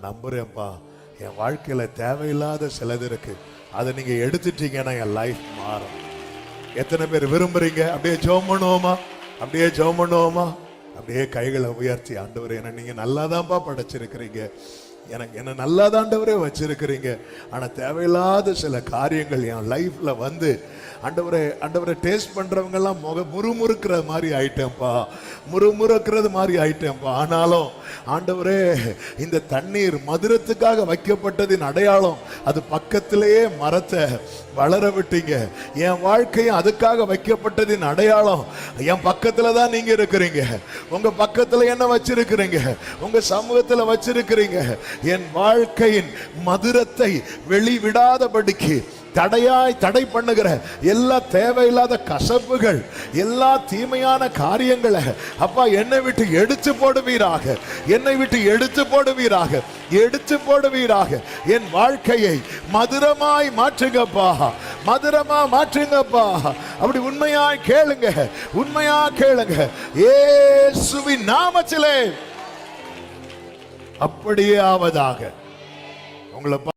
நான் நம்புறேன்ப்பா. என் வாழ்க்கையில தேவையில்லாத சிலது இருக்கு, அதை நீங்க எடுத்துட்டீங்கன்னா என் லைஃப் மாறும். எத்தனை பேர் விரும்புறீங்க? அப்படியே ஜெபம் பண்ணுவோமா? அப்படியே ஜெபம் பண்ணுவோமா? அப்படியே கைகளை உயர்த்தி, ஆண்டவரே என்ன நீங்க நல்லாதான்ப்பா படைச்சிருக்கிறீங்க, எனக்கு என்ன நல்லாதாண்டவரே வச்சிருக்கிறீங்க, ஆனா தேவையில்லாத சில காரியங்கள் என் லைஃப்ல வந்து ஆண்டவரை டேஸ்ட் பண்றவங்க எல்லாம் முறுமுறுக்கிற மாதிரி ஆயிட்டேன்ப்பா, முறுமுறுக்கிறது மாதிரி ஆயிட்டேன்ப்பா. ஆனாலும் ஆண்டவரே, இந்த தண்ணீர் மதுரத்துக்காக வைக்கப்பட்டதின் அடையாளம், அது பக்கத்திலேயே மரத்தை வளர விட்டீங்க. என் வாழ்க்கையும் அதுக்காக வைக்கப்பட்டதின் அடையாளம், என் பக்கத்துல தான் நீங்க இருக்கிறீங்க. உங்க பக்கத்துல என்ன வச்சிருக்கிறீங்க? உங்க சமூகத்துல வச்சிருக்கிறீங்க. என் வாழ்க்கையின் மதுரத்தை வெளிவிடாதபடிக்கு தடை பண்ணுகிற எல்லா தேவையில்லாத கசப்புகள், எல்லா தீமையான காரியங்களை அப்பா என்னை விட்டு எடுத்து போடுவீராக, என்னை விட்டு எடுத்து போடுவீராக, எடுத்து போடுவீராக. என் வாழ்க்கையை மதுரமாய் மாற்றுங்கப்பா, மதுரமா மாற்றுங்கப்பா. அப்படி உண்மையாய் கேளுங்க, உண்மையா கேளுங்க. இயேசுவின் நாமத்திலே அப்படியே ஆவதாக. உங்களை